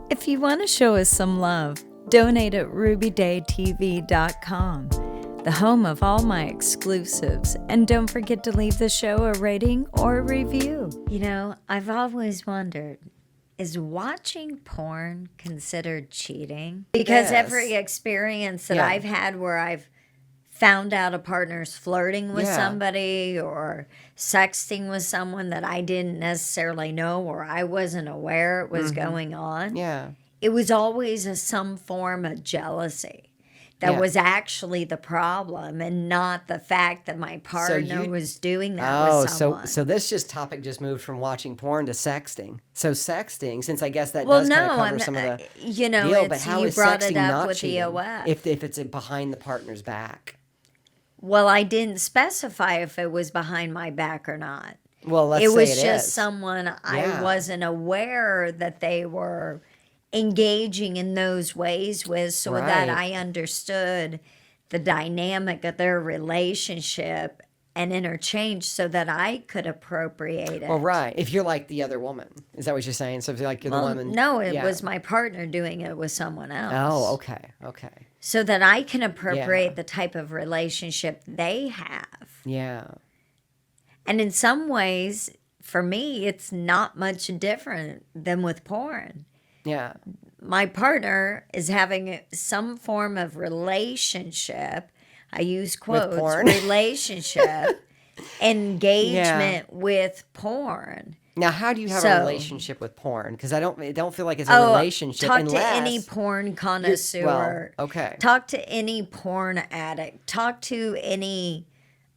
If you want to show us some love, donate at rubydaytv.com, the home of all my exclusives. And don't forget to leave the show a rating or a review. You know, I've always wondered, is watching porn considered cheating? Because every experience that I've had where I've found out a partner's flirting with somebody or sexting with someone that I didn't necessarily know or I wasn't aware it was going on. Yeah. It was always some form of jealousy that was actually the problem and not the fact that my partner was doing that with someone. So this topic just moved from watching porn to sexting. So sexting, since I guess that does kind of cover some of the deal, but how is brought sexting it up not with cheating EOF. if it's behind the partner's back? Well, I didn't specify if it was behind my back or not. Well, let's say it was just is. someone I wasn't aware that they were engaging in those ways with, so that I understood the dynamic of their relationship and interchange so that I could appropriate it. Well, right. If you're like the other woman. Is that what you're saying? So if you're like you're the woman. No, it was my partner doing it with someone else. Oh, okay. Okay. So that I can appropriate the type of relationship they have. Yeah. And in some ways, for me, it's not much different than with porn. Yeah. My partner is having some form of relationship. I use quotes, relationship, engagement with porn. Now, how do you have a relationship with porn? Because I don't feel like it's a relationship. Talk to any porn connoisseur. Okay. Talk to any porn addict. Talk to any.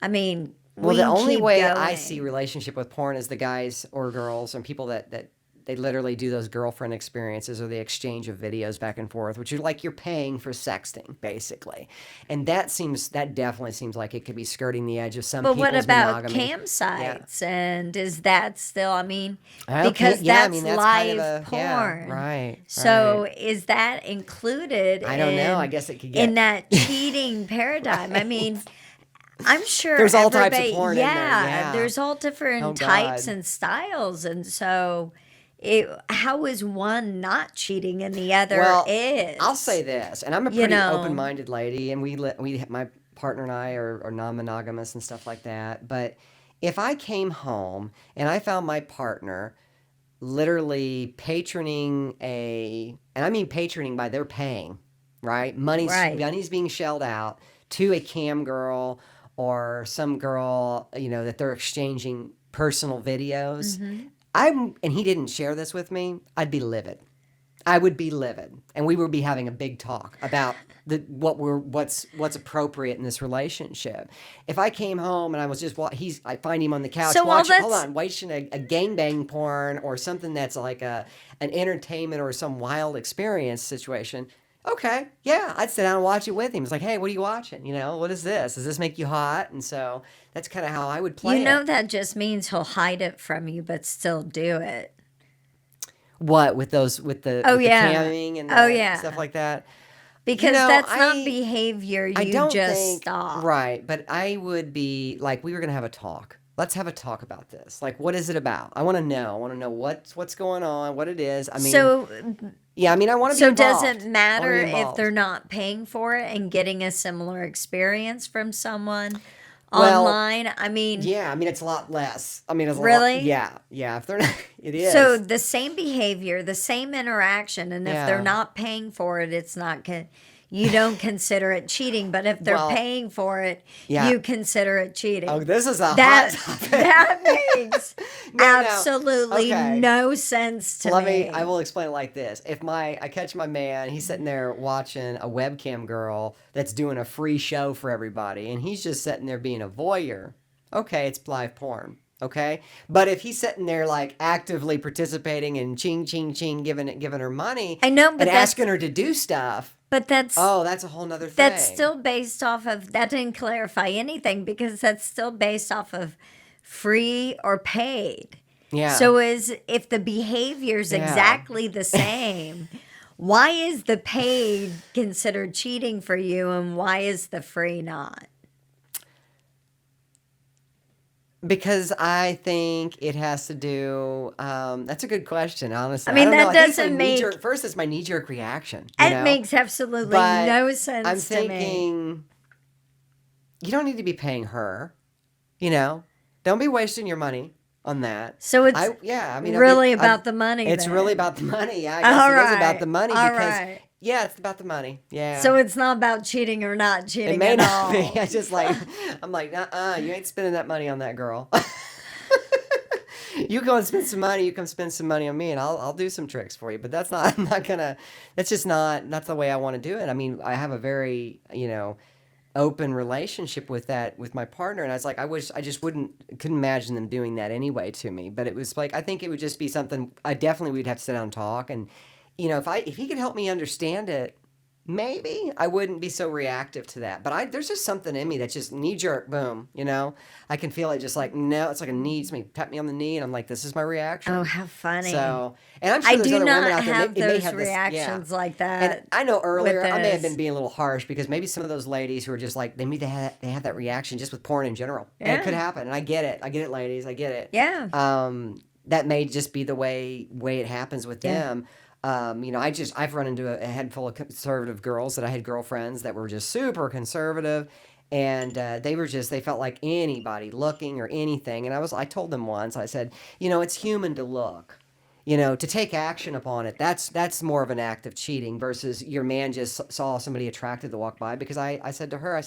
I mean, well, the only way I see relationship with porn is the guys or girls and people that they literally do those girlfriend experiences or the exchange of videos back and forth, which you're paying for sexting, basically. And that definitely seems like it could be skirting the edge of some people's monogamy. But what about campsites? Yeah. And is that still, because that's live kind of porn. Yeah, right. So is that included I don't know. I guess it could get in that cheating paradigm. Right. I mean, I'm sure there's all types of porn in there. Yeah, there's all different types and styles. And so how is one not cheating and the other is? I'll say this, and I'm a pretty open-minded lady, and my partner and I are non-monogamous and stuff like that. But if I came home and I found my partner literally patroning and I mean patroning by they're paying, right? Money's being shelled out to a cam girl or some girl, that they're exchanging personal videos. Mm-hmm. And he didn't share this with me, I'd be livid. I would be livid. And we would be having a big talk about what's appropriate in this relationship. If I came home and I was I find him on the couch watching a gangbang porn or something that's like an entertainment or some wild experience situation. Okay, yeah, I'd sit down and watch it with him. It's like, hey, what are you watching? What is this? Does this make you hot? And so that's kind of how I would play it. That just means he'll hide it from you, but still do it. What, with the camming and stuff like that? Because that's not behavior stop. Right, but I would be like, we were going to have a talk. Let's have a talk about this. Like, what is it about? I want to know. I want to know what's going on, what it is. I mean, I want to be involved. So does it matter if they're not paying for it and getting a similar experience from someone online? I mean, it's a lot less. It's really? Yeah. If they're not, it is. So the same behavior, the same interaction, and if they're not paying for it, it's not you don't consider it cheating, but if they're paying for it, you consider it cheating. Oh, this is a hot topic. That makes absolutely no sense to me. I will explain it like this. If I catch my man, he's sitting there watching a webcam girl that's doing a free show for everybody, and he's just sitting there being a voyeur. Okay, it's live porn. Okay, but if he's sitting there like actively participating and ching ching ching, giving her money, I know, but and asking her to do stuff. But that's a whole nother thing. That's still based off of, that didn't clarify anything because that's still based off of free or paid. Yeah. So if the behavior's exactly the same, why is the paid considered cheating for you and why is the free not? Because I think it has to do. That's a good question, honestly. I mean, don't know. that I think it's doesn't make... knee-jerk, first, it's my knee-jerk reaction. It makes absolutely But no sense I'm to me. thinking, you don't need to be paying her. Don't be wasting your money on that. So it's really about the money. It's then. really about the money. Yeah, I guess it is about the money because yeah, it's about the money. Yeah. So it's not about cheating or not cheating. It may at not all. be. I just like I'm like, you ain't spending that money on that girl. You go and spend some money. You come spend some money on me, and I'll do some tricks for you. But that's not. I'm not gonna. That's just not. That's the way I want to do it. I mean, I have a very open relationship with my partner, and I was like, I just couldn't imagine them doing that anyway to me. But it was like, I think it would just be something I definitely we'd have to sit down and talk, and if he could help me understand it, maybe I wouldn't be so reactive to that. But there's just something in me that's just knee jerk, boom. I can feel it just like, no, it's like a knee. Somebody tap me on the knee, and I'm like, this is my reaction. Oh, how funny! So, and I'm sure there's other women out there have they may have reactions like that. And I know earlier I may have been being a little harsh because maybe some of those ladies who are just like they have that reaction just with porn in general. Yeah. And it could happen, and I get it, ladies, I get it. Yeah. That may just be the way it happens with them. I've run into a head full of conservative girls that I had girlfriends that were just super conservative, and they felt like anybody looking or anything. And I told them once, I said, it's human to look. To take action upon it, that's more of an act of cheating versus your man just saw somebody attractive to walk by. Because I said to her,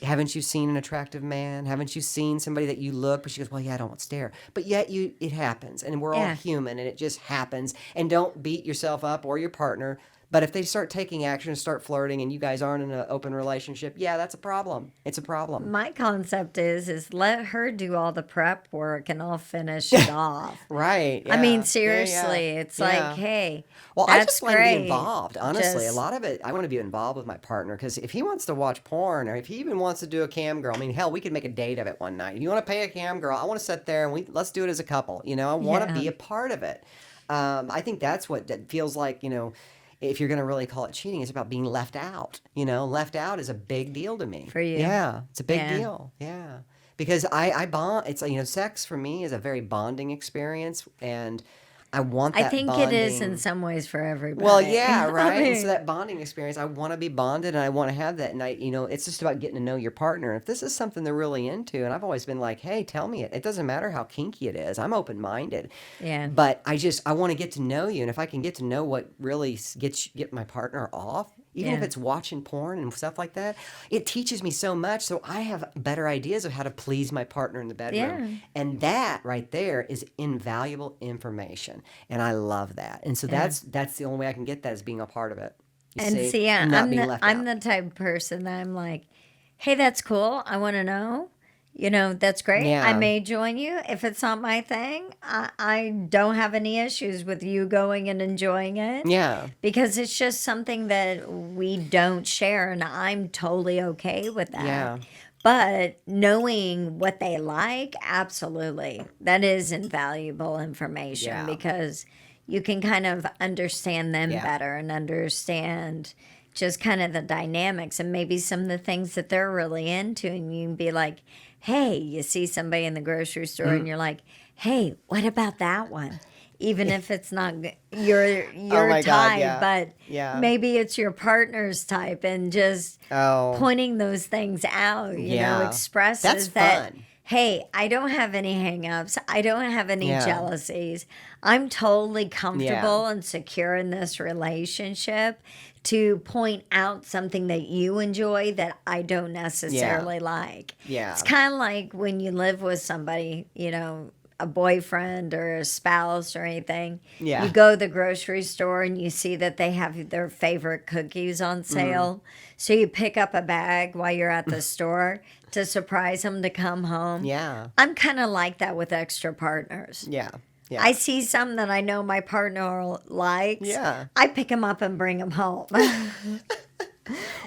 haven't you seen an attractive man? Haven't you seen somebody that you look? But she goes, well, yeah, I don't stare. But yet it happens, and we're all human, and it just happens. And don't beat yourself up or your partner. But if they start taking action and start flirting and you guys aren't in an open relationship, yeah, that's a problem. It's a problem. My concept is let her do all the prep work and I'll finish it off. Right. Yeah. I mean, seriously, it's like, hey, well, that's I just want to be involved. Honestly, a lot of it, I want to be involved with my partner because if he wants to watch porn or if he even wants to do a cam girl, I mean, hell, we could make a date of it one night. If you want to pay a cam girl, I want to sit there and let's do it as a couple. I want to be a part of it. I think that's what that feels like, if you're going to really call it cheating, it's about being left out. Left out is a big deal to me. For you. Yeah, it's a big deal. Yeah. Because I bond, it's, sex for me is a very bonding experience, and I want that I think bonding. it is in some ways for everybody. Well, yeah, right. And so that bonding experience, I want to be bonded and I want to have that. And it's just about getting to know your partner. If this is something they're really into, and I've always been like, hey, tell me it. It doesn't matter how kinky it is. I'm open-minded. Yeah. But I want to get to know you. And if I can get to know what really get my partner off, even if it's watching porn and stuff like that, it teaches me so much. So I have better ideas of how to please my partner in the bedroom. Yeah. And that right there is invaluable information. And I love that. And so that's the only way I can get that is being a part of it. I'm the type of person that I'm like, hey, that's cool. I want to know. That's great. Yeah. I may join you. If it's not my thing, I don't have any issues with you going and enjoying it. Yeah. Because it's just something that we don't share, and I'm totally okay with that. Yeah. But knowing what they like, absolutely. That is invaluable information because you can kind of understand them better and understand just kind of the dynamics and maybe some of the things that they're really into. And you can be like, hey, you see somebody in the grocery store and you're like, hey, what about that one? Even if it's not your type, but maybe it's your partner's type, and just pointing those things out, expresses that's that, fun. hey, I don't have any hang-ups. I don't have any jealousies. I'm totally comfortable and secure in this relationship to point out something that you enjoy that I don't necessarily like. Yeah. It's kind of like when you live with somebody, a boyfriend or a spouse or anything. Yeah. You go to the grocery store and you see that they have their favorite cookies on sale. So you pick up a bag while you're at the store to surprise them to come home. Yeah. I'm kind of like that with extra partners. Yeah. Yeah. I see some that I know my partner likes. Yeah. I pick them up and bring them home.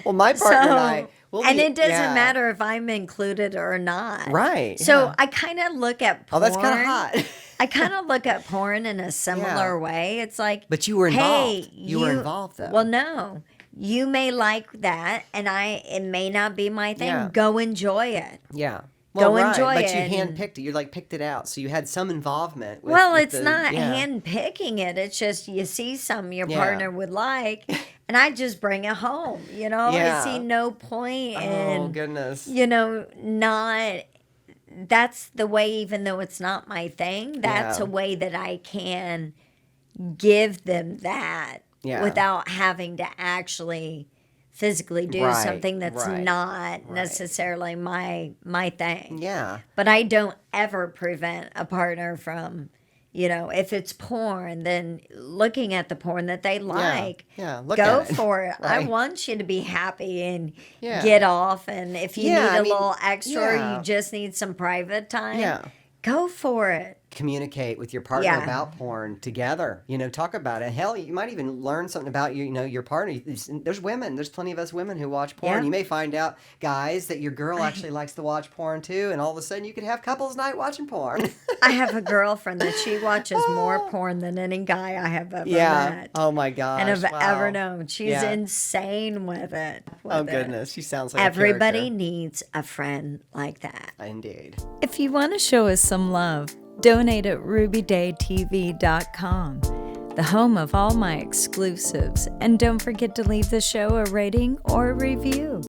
Well, my partner and I... it doesn't matter if I'm included or not. Right. So I kind of look at porn. Oh, that's kind of hot. I kind of look at porn in a similar way. It's like... But you were involved. Hey, you were involved, though. Well, no. You may like that, and it may not be my thing. Yeah. Go enjoy it. Yeah. Well, go right, enjoy but it. you handpicked it. You like picked it out, so you had some involvement. Well, with it's the, not yeah. hand picking it. It's just you see something your Yeah. partner would like, and I just bring it home. I see Yeah. no point Oh in, goodness. not. That's the way, even though it's not my thing, that's Yeah. a way that I can give them that Yeah. without having to actually physically do Right, something that's right, not right. necessarily my thing. Yeah. But I don't ever prevent a partner from, if it's porn, then looking at the porn that they like, Yeah, look go at it. for it. I Right. want you to be happy and Yeah. get off. And if you Yeah, need I a mean, little extra, or yeah. you just need some private time, Yeah. go for it. Communicate with your partner Yeah. about porn together. Talk about it. Hell, you might even learn something about your partner. There's women. There's plenty of us women who watch porn. Yeah. You may find out, guys, that your girl actually likes to watch porn too, and all of a sudden you could have couples night watching porn. I have a girlfriend that she watches more porn than any guy I have ever met. Oh my gosh. And have wow. ever known. She's Yeah. insane with it. Oh goodness, she sounds like Everybody a character. needs a friend like that. Indeed. If you want to show us some love, donate at rubydaytv.com, the home of all my exclusives. And don't forget to leave the show a rating or a review.